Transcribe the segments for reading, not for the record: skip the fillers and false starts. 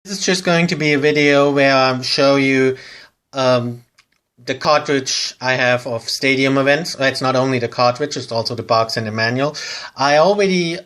This is just going to be a video where I'll show you the cartridge I have of Stadium Events. It's not only the cartridge, it's also the box and the manual. I already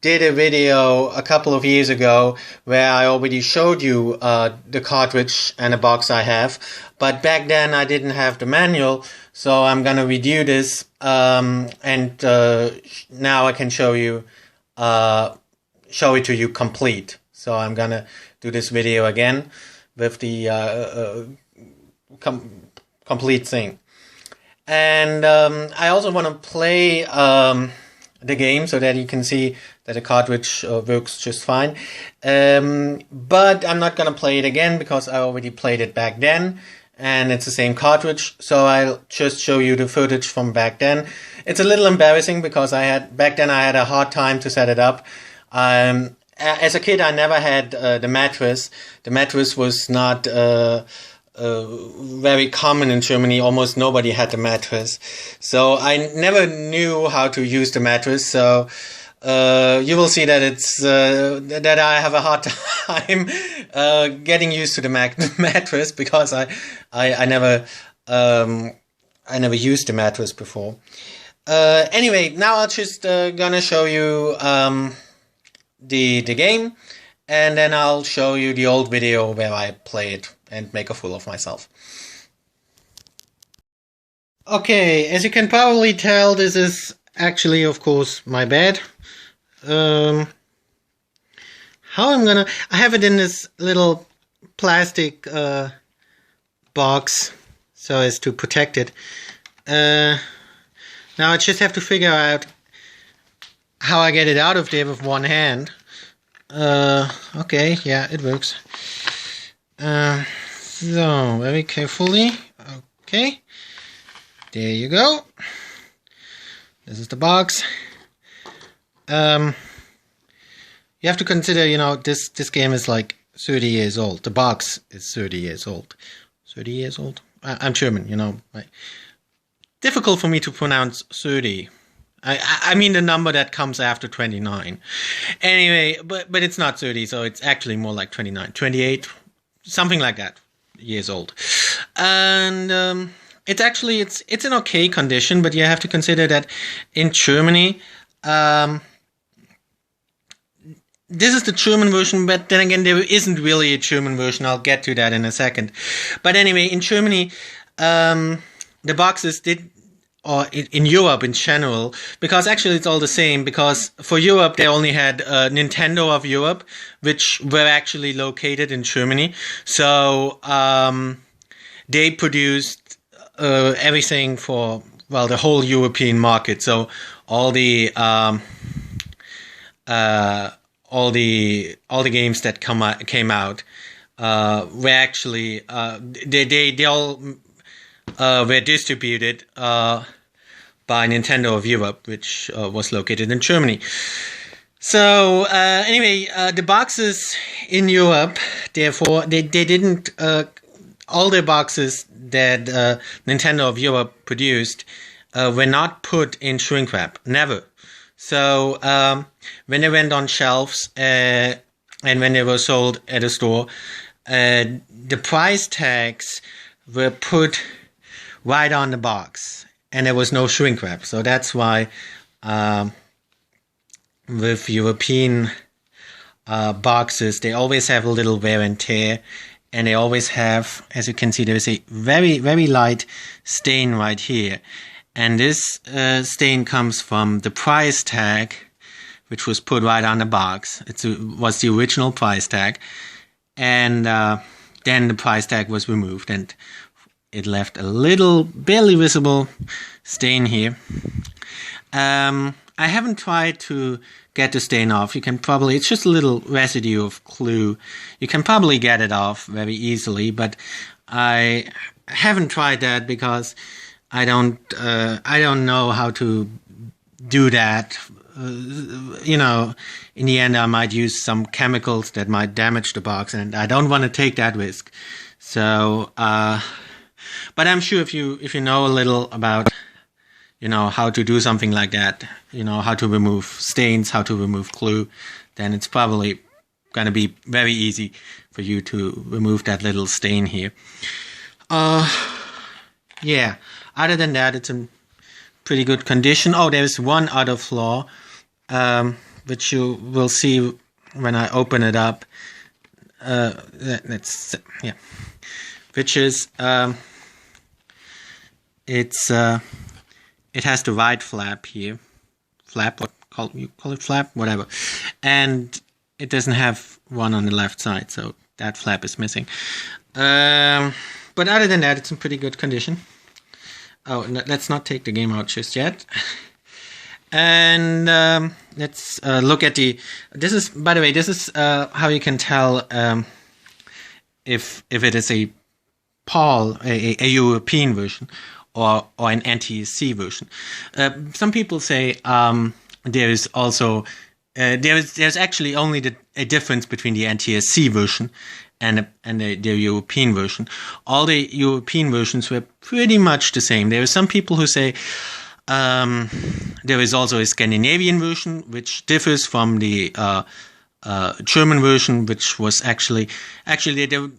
did a video a couple of years ago where I already showed you the cartridge and the box I have, but back then I didn't have the manual, so I'm gonna redo this and now I can show it to you complete. So I'm gonna do this video again with the complete thing. And I also want to play the game so that you can see that the cartridge works just fine. But I'm not gonna play it again because I already played it back then and it's the same cartridge, so I'll just show you the footage from back then. It's a little embarrassing because back then I had a hard time to set it up. As a kid, I never had the mattress. The mattress was not very common in Germany. Almost nobody had the mattress. So I never knew how to use the mattress. So you will see that it's that I have a hard time getting used to the mattress because I never used the mattress before. Anyway, now I'll just gonna show you the game, and then I'll show you the old video where I play it and make a fool of myself. Okay, as you can probably tell, this is actually, of course, my bed. I have it in this little plastic box so as to protect it. Now I just have to figure out how I get it out of there with one hand. Okay, yeah, it works. So, very carefully. Okay. There you go. This is the box. You have to consider, this game is like 30 years old. The box is 30 years old. 30 years old? I'm German, difficult for me to pronounce 30. I mean the number that comes after 29. Anyway, but it's not 30, so it's actually more like 29, 28, something like that, years old. And it's actually, it's in okay condition, but you have to consider that in Germany, this is the German version, but then again, there isn't really a German version. I'll get to that in a second. But anyway, in Germany, the boxes or in Europe in general, because actually it's all the same, because for Europe they only had Nintendo of Europe, which were actually located in Germany. So they produced everything for, well, the whole European market. So all the games that came out were actually they all were distributed by Nintendo of Europe, which was located in Germany. So anyway, the boxes in Europe, therefore, they didn't, all the boxes that Nintendo of Europe produced were not put in shrink wrap, never. So when they went on shelves and when they were sold at a store, the price tags were put right on the box, and there was no shrink wrap. So that's why with European boxes, they always have a little wear and tear, and they always have, as you can see, there's a very, very light stain right here. And this stain comes from the price tag, which was put right on the box. It was the original price tag, and then the price tag was removed, and it left a little, barely visible stain here. I haven't tried to get the stain off. You can probably, it's just a little residue of glue. You can probably get it off very easily, but I haven't tried that because I don't know how to do that. In the end, I might use some chemicals that might damage the box, and I don't want to take that risk. So, but I'm sure if you know a little about, how to do something like that, how to remove stains, how to remove glue, then it's probably gonna be very easy for you to remove that little stain here. Yeah, other than that, it's in pretty good condition. Oh, there's one other flaw, which you will see when I open it up. Which is it has the right flap here. You call it flap, whatever, and it doesn't have one on the left side, so that flap is missing. But other than that, it's in pretty good condition. Oh, let's not take the game out just yet. And let's look at the. This is, by the way, this is how you can tell if it is a PAL, a European version, or an NTSC version. Some people say there is also there's actually only a difference between the NTSC version and the European version. All the European versions were pretty much the same. There are some people who say there is also a Scandinavian version which differs from the German version, which was actually the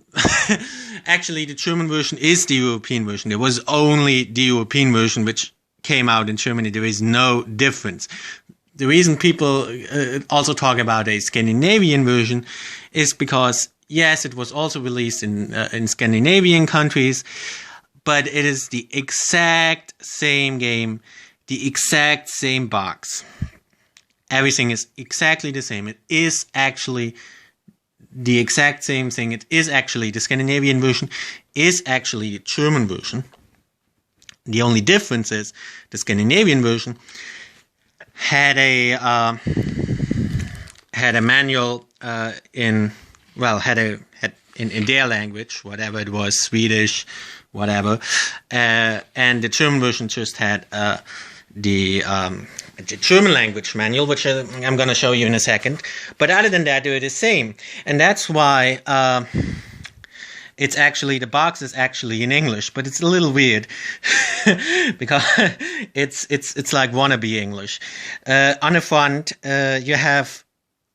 German version is the European version. There was only the European version which came out in Germany. There is no difference. The reason people also talk about a Scandinavian version is because, yes, it was also released in Scandinavian countries, but it is the exact same game, the exact same box. Everything is exactly the same. It is actually the exact same thing. It is actually the Scandinavian version is actually the German version. The only difference is the Scandinavian version had a manual in their language, whatever it was, Swedish, whatever, and the German version just had the German language manual, which I'm going to show you in a second. But other than that, they're the same, and that's why it's actually, the box is actually in English, but it's a little weird because it's like wannabe English. On the front, you have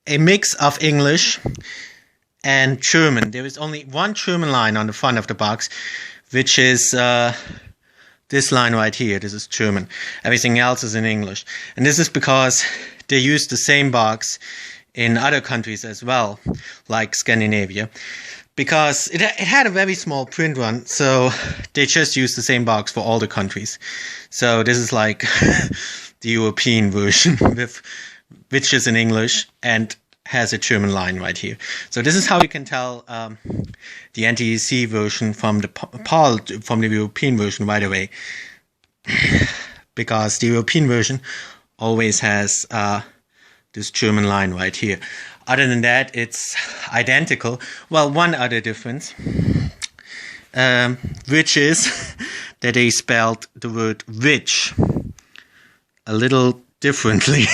a mix of English and German. There is only one German line on the front of the box, which is this line right here. This is German. Everything else is in English. And this is because they use the same box in other countries as well, like Scandinavia. Because it had a very small print run, so they just used the same box for all the countries. So this is like the European version, which is in English and has a German line right here. So this is how you can tell the NTSC version from the PAL, from the European version right away. Because the European version always has this German line right here. Other than that, it's identical. Well, one other difference, which is that they spelled the word "which" a little differently.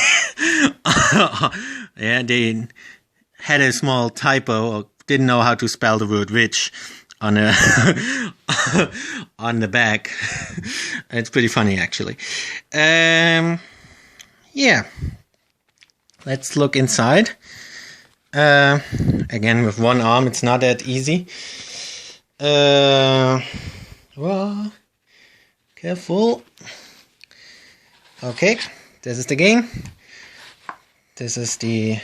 Yeah, they had a small typo, or didn't know how to spell the word "which" on on the back. It's pretty funny, actually. Yeah, let's look inside. Again, with one arm, it's not that easy. Well, careful. Okay, this is the game. This is the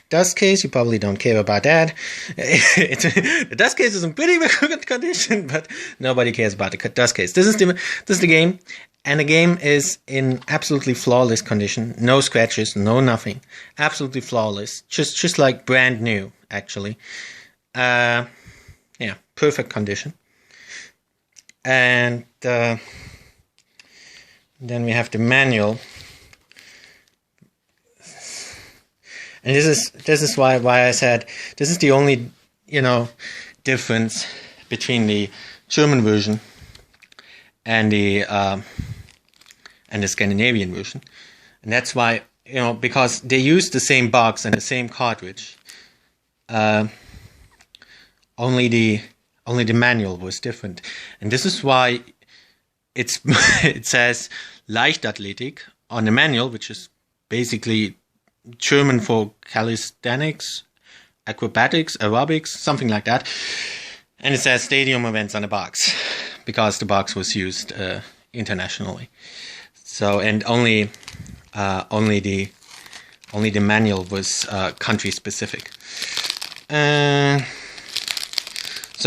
dust case. You probably don't care about that. The dust case is in pretty good condition, but nobody cares about the dust case. This is the game. And the game is in absolutely flawless condition. No scratches, no nothing. Absolutely flawless. Just like brand new, actually. Yeah, perfect condition. And then we have the manual. And this is why I said this is the only, difference between the German version and the Scandinavian version. And that's why, because they use the same box and the same cartridge, only the manual was different. And this is why it says Leichtathletik on the manual, which is basically German for calisthenics, acrobatics, aerobics, something like that. And it says stadium events on the box because the box was used internationally. So, and only the manual was country specific. So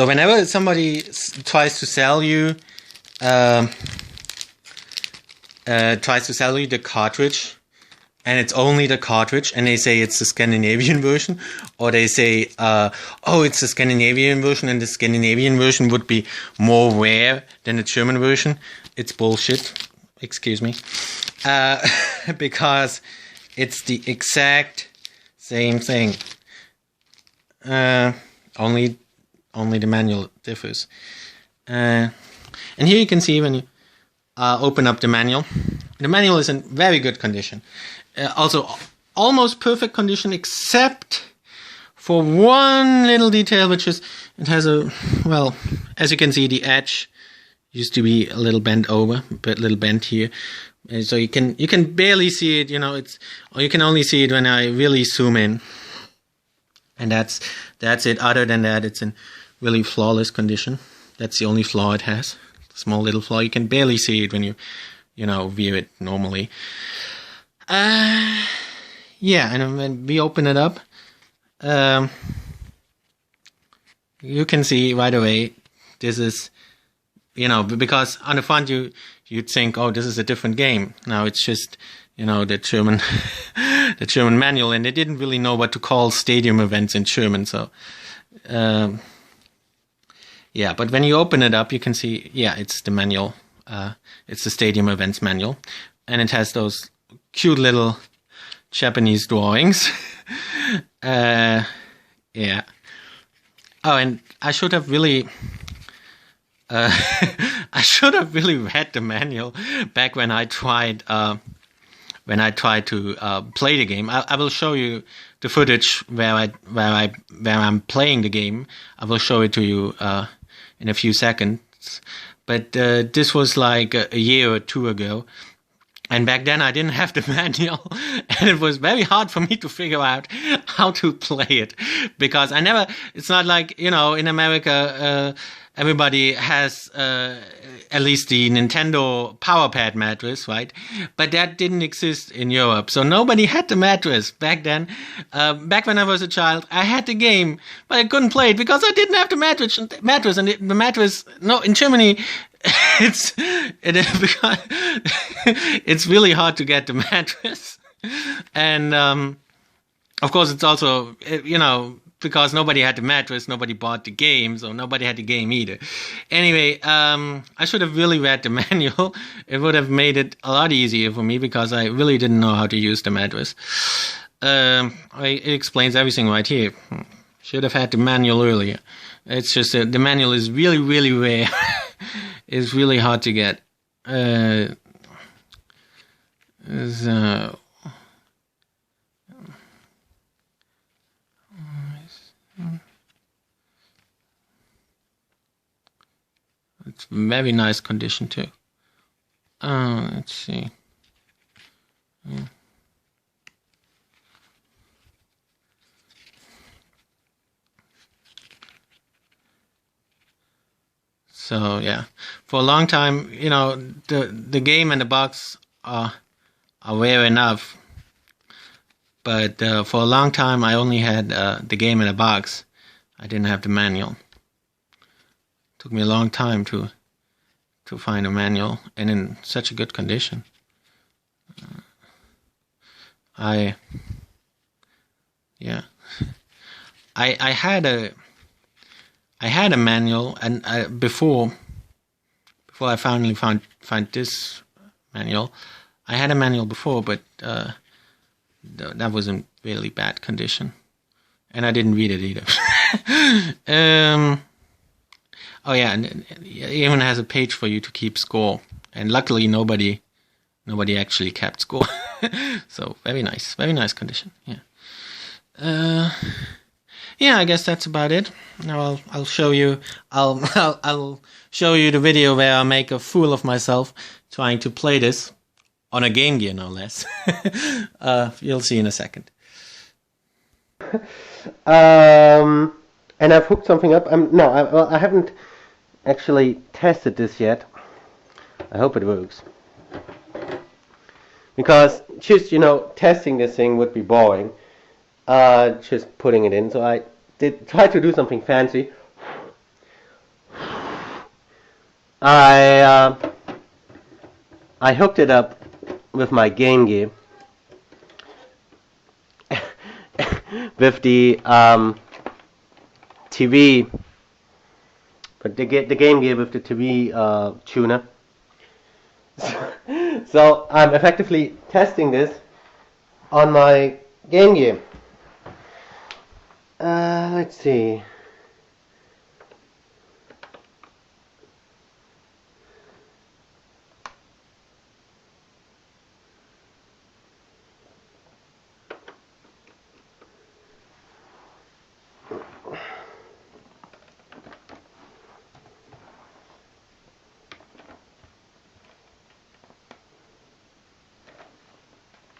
whenever somebody tries to sell you the cartridge, and it's only the cartridge, and they say it's the Scandinavian version, or they say, oh, it's the Scandinavian version, and the Scandinavian version would be more rare than the German version, it's bullshit. Excuse me. Because it's the exact same thing. Only the manual differs. And here you can see when you open up the manual is in very good condition. Also, almost perfect condition, except for one little detail, which is it has a, well, as you can see, the edge used to be a little bent over, but a little bent here. And so you can barely see it, or you can only see it when I really zoom in. And that's it. Other than that, it's in really flawless condition. That's the only flaw it has. Small little flaw. You can barely see it when you view it normally. Yeah, and when we open it up, you can see right away this is, because on the front you'd think, oh, this is a different game. Now it's just, the German the German manual, and they didn't really know what to call stadium events in German. So, yeah, but when you open it up, you can see, yeah, it's the manual. It's the stadium events manual, and it has those cute little Japanese drawings. Yeah. Oh, and I should have really read the manual back when I tried to play the game. I will show you the footage where I'm playing the game. I will show it to you in a few seconds. But this was like a year or two ago. And back then I didn't have the manual, and it was very hard for me to figure out how to play it, because it's not like, in America, everybody has at least the Nintendo Power Pad mattress, right? But that didn't exist in Europe, so nobody had the mattress back then. Back when I was a child, I had the game, but I couldn't play it because I didn't have the mattress, and the mattress, no, in Germany, it's really hard to get the mattress, and of course it's also, because nobody had the mattress, nobody bought the game, so nobody had the game either. Anyway, I should have really read the manual. It would have made it a lot easier for me, because I really didn't know how to use the mattress. It explains everything right here. Should have had the manual earlier. It's just the manual is really, really rare. It's really hard to get. It's very nice condition too. Let's see. Yeah. So yeah, for a long time, the game and the box are rare enough. But for a long time, I only had the game and the box. I didn't have the manual. It took me a long time to find a manual, and in such a good condition. I had a manual, and before I finally found this manual, I had a manual before, but that was in really bad condition, and I didn't read it either. Oh yeah, and it even has a page for you to keep score, and luckily nobody actually kept score. So very nice condition. Yeah. Yeah, I guess that's about it. Now I'll show you. I'll show you the video where I make a fool of myself trying to play this On a Game Gear, no less. You'll see in a second. And I've hooked something up. No, well, I haven't actually tested this yet. I hope it works. Because just, testing this thing would be boring. Just putting it in. So I did try to do something fancy. I hooked it up with my Game Gear. With the TV, but the Game Gear with the TV tuner. So I'm effectively testing this on my Game Gear. Let's see.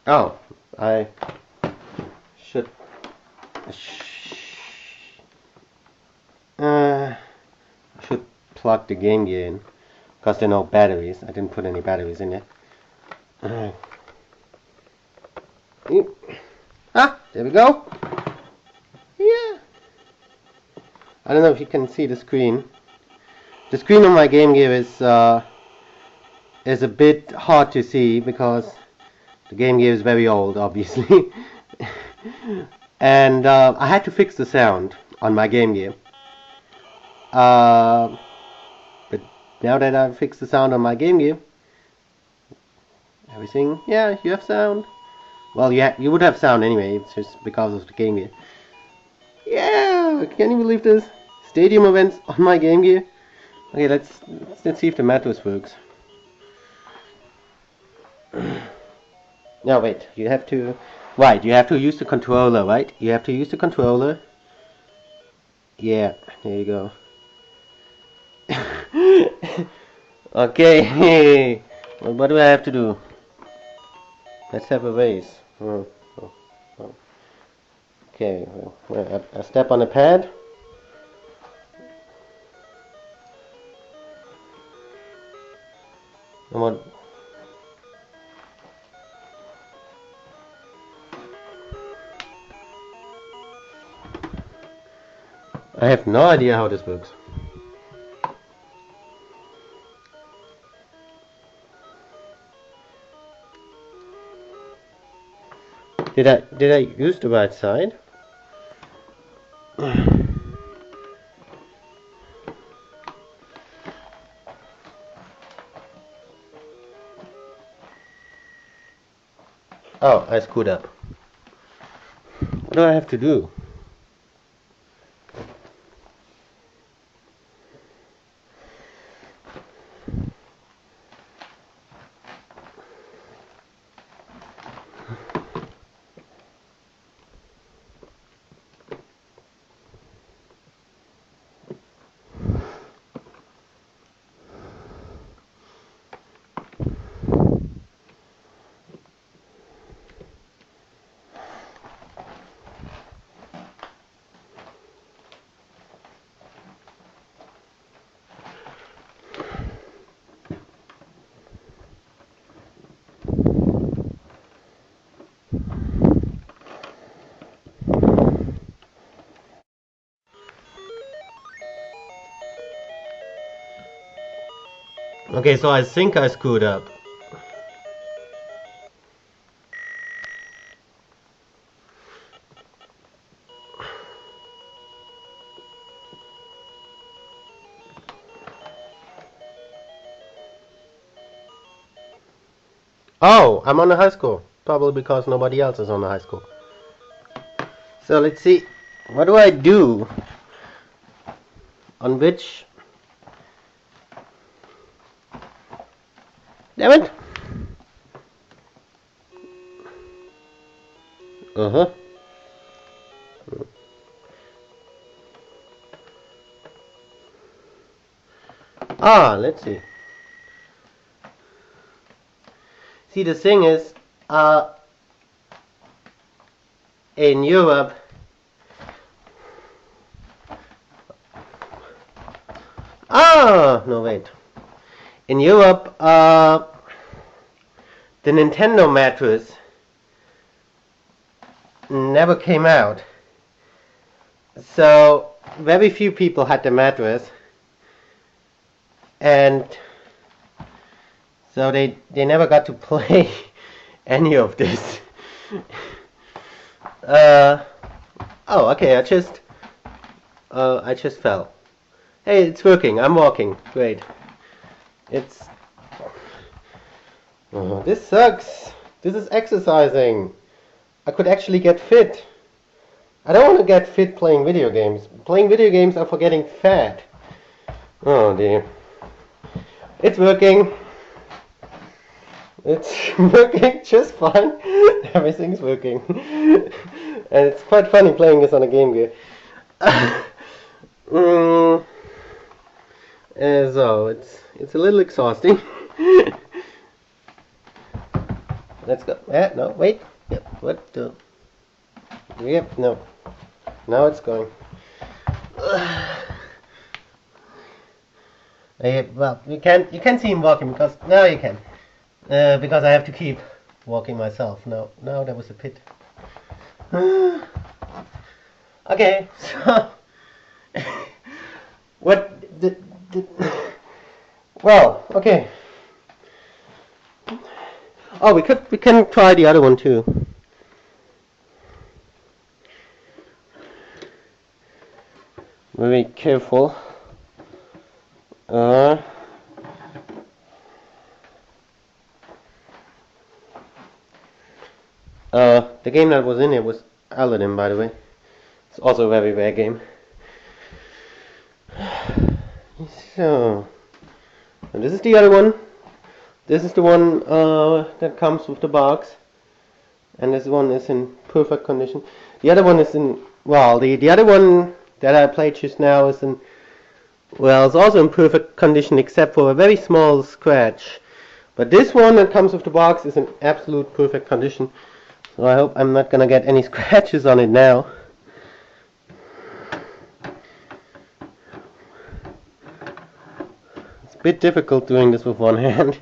Oh, I should should plug the Game Gear in because there are no batteries. I didn't put any batteries in yet. There we go. Yeah. I don't know if you can see the screen. The screen on my Game Gear is a bit hard to see because the Game Gear is very old, obviously. And I had to fix the sound on my Game Gear. But now that I've fixed the sound on my Game Gear, everything, yeah, you have sound. Well, you would have sound anyway, it's just because of the Game Gear. Yeah, can you believe this? Stadium events on my Game Gear. Okay, let's see if the Matos works. No, wait, you have to use the controller, right? You have to use the controller. Yeah, there you go. Okay, well, what do I have to do? Let's have a race. Okay, I step on the pad. And what? I have no idea how this works. Did I use the right side? Oh, I screwed up. What do I have to do? Okay, so I think I screwed up. Oh, I'm on the high score. Probably because nobody else is on the high score. So let's see. What do I do? On which? Damn it! Uh-huh. Let's see. See, the thing is, in Europe, no wait. In Europe, the Nintendo mattress never came out. So very few people had the mattress, and so they never got to play any of this. Oh, okay, I just fell. Hey, it's working. I'm walking. Great. It's this sucks. This is exercising. I could actually get fit. I don't want to get fit playing video games. Playing video games are for getting fat. Oh dear. It's working. It's working just fine. Everything's working. And it's quite funny playing this on a Game Gear. So it's a little exhausting. Let's go. No, wait. Yep. What the? Yep. No. Now it's going. Well, you can't see him walking because now you can. Because I have to keep walking myself. No, there was a pit. Okay, so what did well, okay. Oh, we can try the other one too. Very careful. The game that was in it was Aladdin, by the way. It's also a very rare game. So, and this is the other one. This is the one that comes with the box, and this one is in perfect condition. The other one is in, well, the other one that I played just now is in, well, it's also in perfect condition except for a very small scratch. But this one that comes with the box is in absolute perfect condition. So I hope I'm not gonna get any scratches on it now. It's a bit difficult doing this with one hand.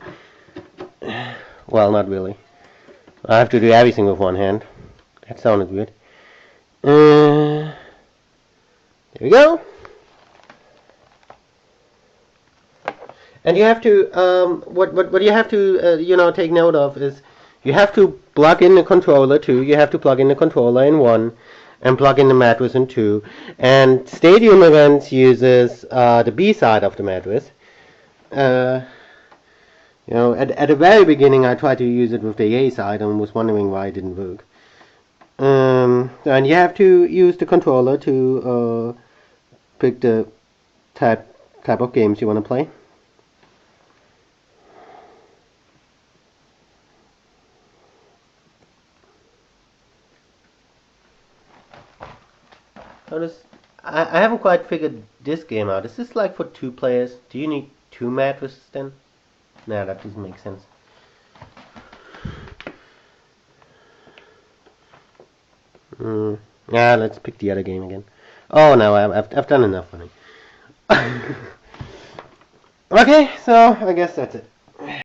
Well, not really. I have to do everything with one hand. That sounded weird. There we go. And you have to, what you have to, take note of is you have to plug in the controller too. You have to plug in the controller in 1 and plug in the mattress in 2. And Stadium Events uses the B side of the mattress. At the very beginning I tried to use it with the A side and was wondering why it didn't work. And you have to use the controller to pick the type of games you want to play. I haven't quite figured this game out. Is this like for 2 players? Do you need 2 mattresses then? Nah, that doesn't make sense. Yeah, let's pick the other game again. Oh no, I've done enough for me. Okay, so I guess that's it.